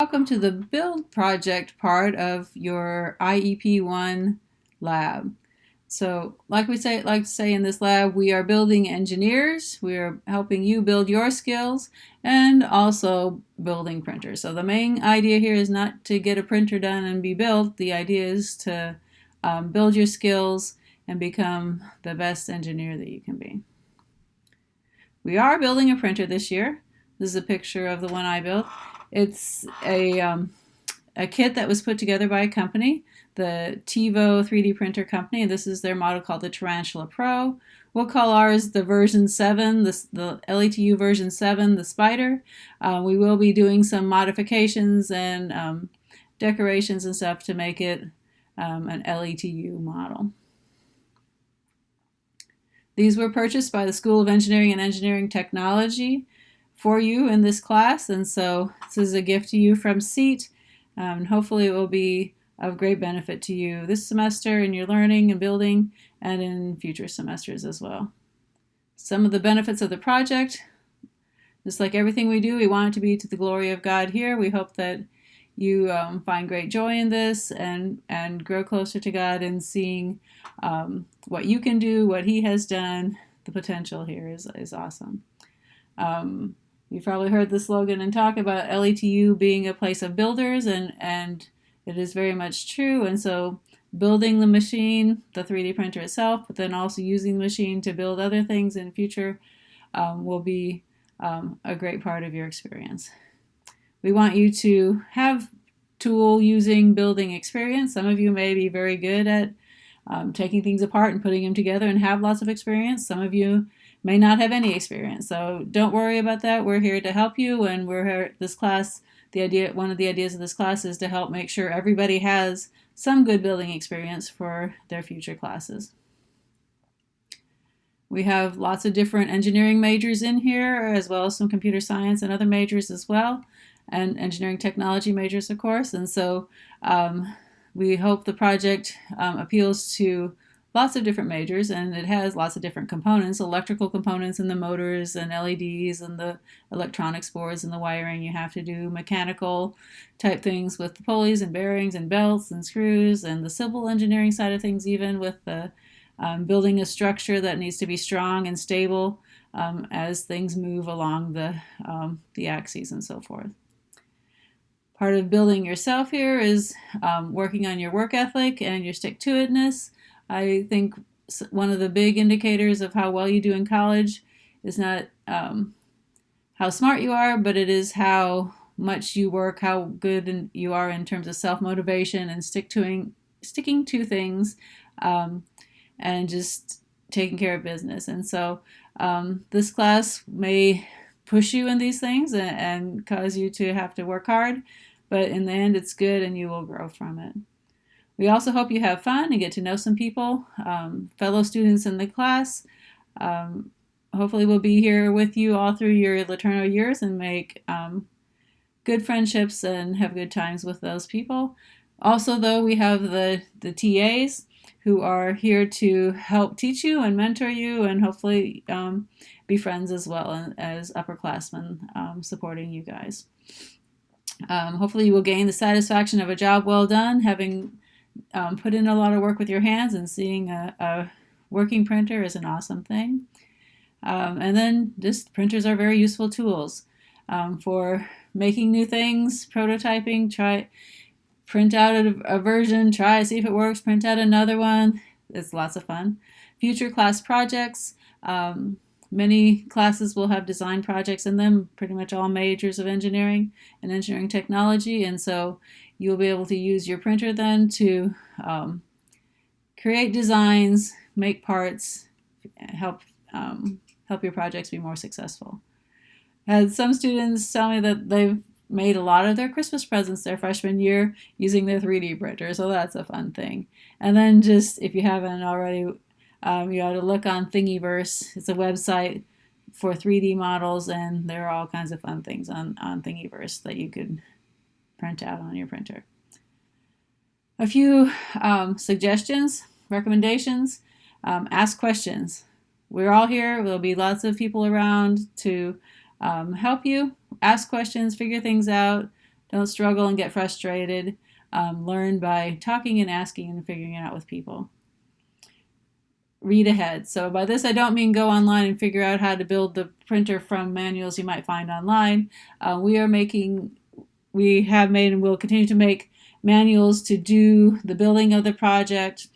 Welcome to the build project part of your IEP1 lab. So like to say in this lab, we are building engineers. We are helping you build your skills and also building printers. So the main idea here is not to get a printer done and be built. The idea is to build your skills and become the best engineer that you can be. We are building a printer this year. This is a picture of the one I built. It's a kit that was put together by a company, the TiVo 3D printer company. This is their model called the Tarantula Pro. We'll call ours the version 7, the LETU version 7, the Spider. We will be doing some modifications and decorations and stuff to make it an LETU model. These were purchased by the School of Engineering and Engineering Technology for you in this class, and so this is a gift to you from SEAT. Hopefully it will be of great benefit to you this semester in your learning and building and in future semesters as well. Some of the benefits of the project: just like everything we do, we want it to be to the glory of God here. We hope that you find great joy in this and grow closer to God in seeing what you can do, what He has done. The potential here is awesome. You've probably heard the slogan and talk about LETU being a place of builders, and it is very much true. And so building the machine, the 3D printer itself, but then also using the machine to build other things in future will be a great part of your experience. We want you to have tool using building experience. Some of you may be very good at taking things apart and putting them together and have lots of experience. Some of you may not have any experience. So don't worry about that. We're here to help you, and we're here at this class. One of the ideas of this class is to help make sure everybody has some good building experience for their future classes. We have lots of different engineering majors in here, as well as some computer science and other majors as well, and engineering technology majors, of course. And so we hope the project appeals to lots of different majors, and it has lots of different components, electrical components and the motors and LEDs and the electronics boards and the wiring you have to do, mechanical type things with the pulleys and bearings and belts and screws, and the civil engineering side of things, even with the building a structure that needs to be strong and stable as things move along the axes and so forth. Part of building yourself here is working on your work ethic and your stick-to-itness. I think one of the big indicators of how well you do in college is not how smart you are, but it is how much you work, how good you are in terms of self-motivation and sticking to things and just taking care of business. And so this class may push you in these things and cause you to have to work hard, but in the end it's good and you will grow from it. We also hope you have fun and get to know some people, fellow students in the class. Hopefully we'll be here with you all through your LeTourneau years and make good friendships and have good times with those people. Also, though, we have the TAs who are here to help teach you and mentor you and hopefully be friends as well as upperclassmen supporting you guys. Hopefully you will gain the satisfaction of a job well done, having put in a lot of work with your hands, and seeing a working printer is an awesome thing. And then just printers are very useful tools for making new things, prototyping, print out a version, try, see if it works, print out another one. It's lots of fun. Future class projects. Many classes will have design projects in them, pretty much all majors of engineering and engineering technology, and so you'll be able to use your printer then to create designs, make parts, help your projects be more successful. I had some students tell me that they've made a lot of their Christmas presents their freshman year using their 3D printer, so that's a fun thing. And then just, if you haven't already, you ought to look on Thingiverse. It's a website for 3D models, and there are all kinds of fun things on Thingiverse that you could print out on your printer. A few suggestions, recommendations. Ask questions. We're all here. There'll be lots of people around to help you. Ask questions, figure things out. Don't struggle and get frustrated. Learn by talking and asking and figuring it out with people. Read ahead. So by this, I don't mean go online and figure out how to build the printer from manuals you might find online. We have made and will continue to make manuals to do the building of the project,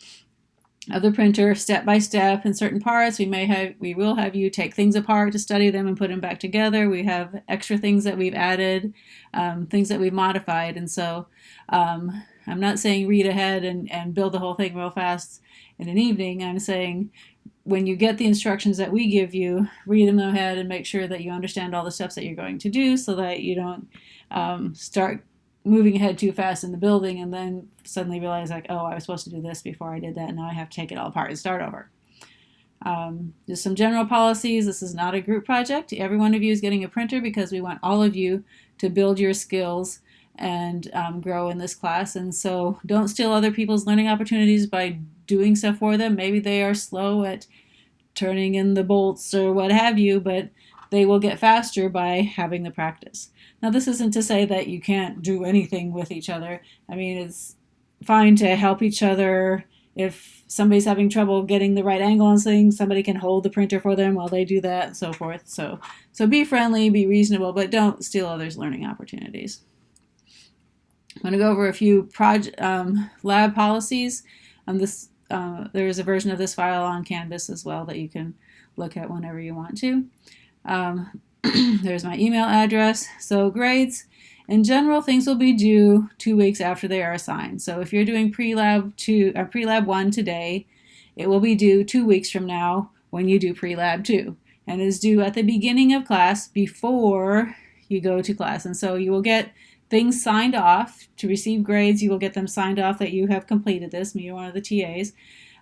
of the printer, step by step in certain parts. We will have you take things apart to study them and put them back together. We have extra things that we've added, things that we've modified. And so I'm not saying read ahead and build the whole thing real fast in an evening. I'm saying when you get the instructions that we give you, read them ahead and make sure that you understand all the steps that you're going to do so that you don't start moving ahead too fast in the building and then suddenly realize like, oh, I was supposed to do this before I did that, and now I have to take it all apart and start over. Just some general policies. This is not a group project. Every one of you is getting a printer because we want all of you to build your skills and grow in this class. And so don't steal other people's learning opportunities by doing stuff for them. Maybe they are slow at turning in the bolts or what have you, but they will get faster by having the practice. Now, this isn't to say that you can't do anything with each other. I mean, it's fine to help each other. If somebody's having trouble getting the right angle on things, somebody can hold the printer for them while they do that and so forth. So be friendly, be reasonable, but don't steal others' learning opportunities. I'm going to go over a few lab policies. There is a version of this file on Canvas as well that you can look at whenever you want to. There's my email address. So grades, in general, things will be due 2 weeks after they are assigned. So if you're doing pre-lab 1 today, it will be due 2 weeks from now when you do pre-lab 2. And is due at the beginning of class before you go to class. And so you will get things signed off to receive grades. You will get them signed off that you have completed this. You're one of the TAs.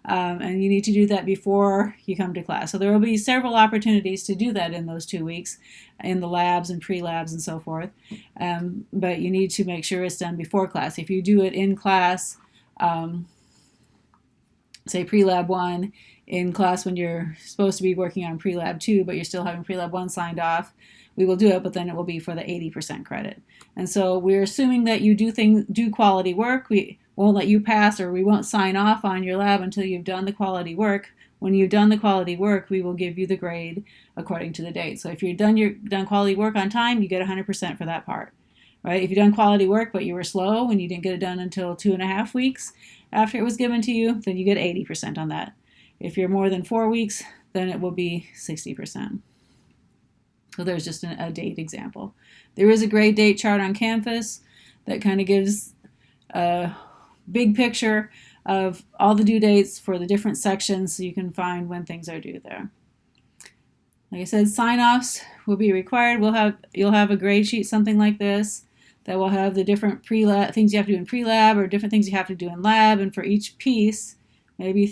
And you need to do that before you come to class. So there will be several opportunities to do that in those 2 weeks in the labs and pre-labs and so forth. But you need to make sure it's done before class. If you do it in class, say pre-lab 1 in class when you're supposed to be working on pre-lab 2, but you're still having pre-lab 1 signed off, we will do it, but then it will be for the 80% credit. And so we're assuming that you do quality work. We won't let you pass, or we won't sign off on your lab until you've done the quality work. When you've done the quality work, we will give you the grade according to the date. So if you've done quality work on time, you get 100% for that part, right? If you've done quality work but you were slow and you didn't get it done until 2.5 weeks after it was given to you, then you get 80% on that. If you're more than 4 weeks, then it will be 60%. So there's just a date example. There is a grade date chart on Canvas that kind of gives a big picture of all the due dates for the different sections so you can find when things are due there. Like I said, sign-offs will be required. You'll have a grade sheet, something like this, that will have the different pre-lab things you have to do in pre-lab or different things you have to do in lab, and for each piece, maybe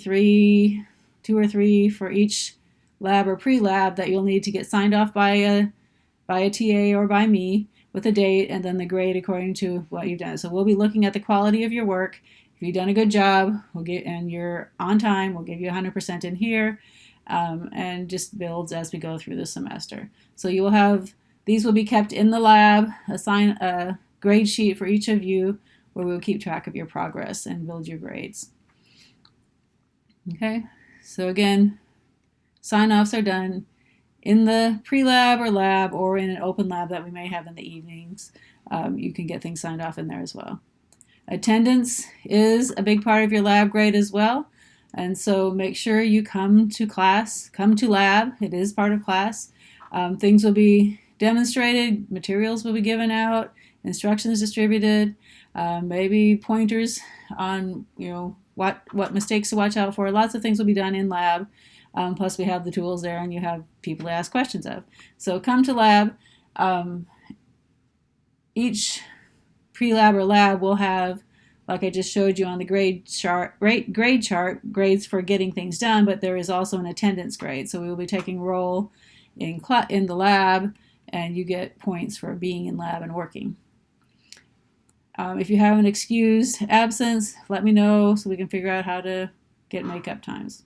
2 or 3 for each lab or pre-lab that you'll need to get signed off by a TA or by me with a date, and then the grade according to what you've done. So we'll be looking at the quality of your work. If you've done a good job, and you're on time, we'll give you 100% in here, and just builds as we go through the semester. So you will have, these will be kept in the lab, assign a grade sheet for each of you where we'll keep track of your progress and build your grades. Okay, so again, sign-offs are done in the pre-lab or lab or in an open lab that we may have in the evenings. You can get things signed off in there as well. Attendance is a big part of your lab grade as well. And so make sure you come to class, come to lab. It is part of class. Things will be demonstrated, materials will be given out, instructions distributed, maybe pointers on what mistakes to watch out for. Lots of things will be done in lab. Plus we have the tools there and you have people to ask questions of. So come to lab. Each pre-lab or lab will have, like I just showed you on the grade chart, grades for getting things done, but there is also an attendance grade. So we will be taking roll in the lab, and you get points for being in lab and working. If you have an excused absence, let me know so we can figure out how to get makeup times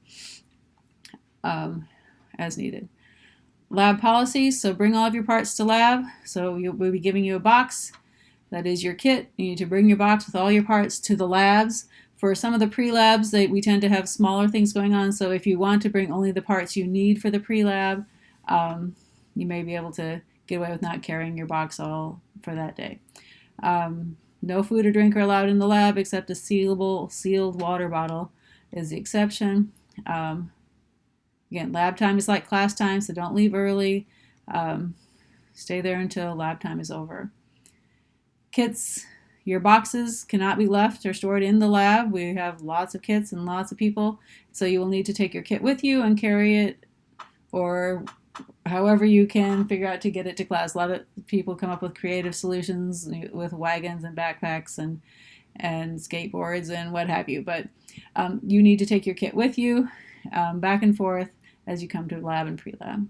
as needed. Lab policies, so bring all of your parts to lab. So we'll be giving you a box that is your kit. You need to bring your box with all your parts to the labs. For some of the pre-labs, we tend to have smaller things going on, so if you want to bring only the parts you need for the pre-lab, you may be able to get away with not carrying your box all for that day. No food or drink are allowed in the lab except a sealed water bottle is the exception. Again, lab time is like class time, so don't leave early. Stay there until lab time is over. Kits. Your boxes cannot be left or stored in the lab. We have lots of kits and lots of people, so you will need to take your kit with you and carry it, or however you can figure out to get it to class. A lot of people come up with creative solutions with wagons and backpacks and skateboards and what have you, but you need to take your kit with you back and forth as you come to lab and pre-lab.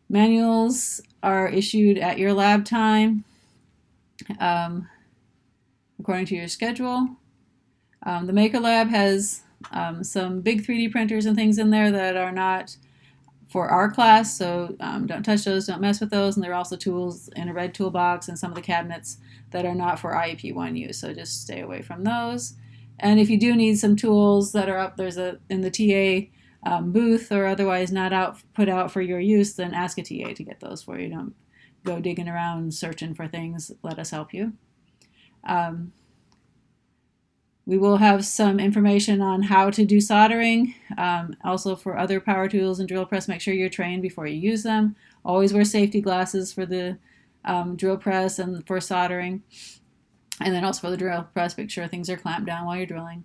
Manuals are issued at your lab time. According to your schedule. The Maker Lab has some big 3D printers and things in there that are not for our class, so don't touch those, don't mess with those, and there are also tools in a red toolbox and some of the cabinets that are not for IEP1 use, so just stay away from those. And if you do need some tools that are up, there's in the TA booth or otherwise not put out for your use, then ask a TA to get those for you. Don't go digging around searching for things, let us help you. We will have some information on how to do soldering. Also for other power tools and drill press, make sure you're trained before you use them. Always wear safety glasses for the drill press and for soldering. And then also for the drill press, make sure things are clamped down while you're drilling.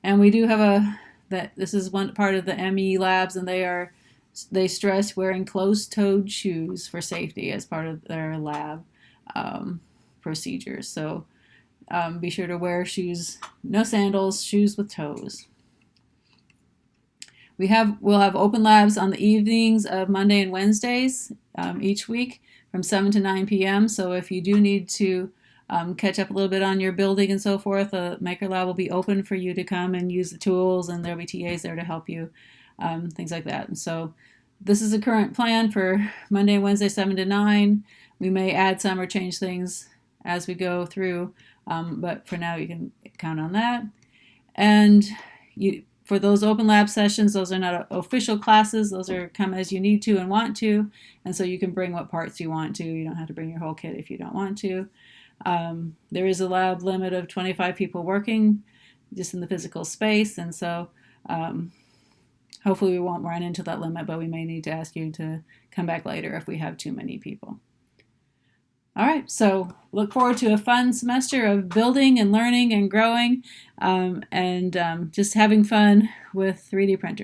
And we do have this is one part of the ME labs, and they stress wearing closed-toed shoes for safety as part of their lab procedures. So be sure to wear shoes, no sandals, shoes with toes. We'll have open labs on the evenings of Monday and Wednesdays each week from 7 to 9 p.m. So if you do need to catch up a little bit on your building and so forth, the Maker Lab will be open for you to come and use the tools, and there'll be TAs there to help you, things like that. And so this is the current plan for Monday and Wednesday, 7 to 9. We may add some or change things as we go through, but for now you can count on that. And for those open lab sessions, those are not official classes. Those are come as you need to and want to, and so you can bring what parts you want to. You don't have to bring your whole kit if you don't want to. There is a lab limit of 25 people working just in the physical space, and so hopefully we won't run into that limit, but we may need to ask you to come back later if we have too many people. All right, so look forward to a fun semester of building and learning and growing and just having fun with 3D printers.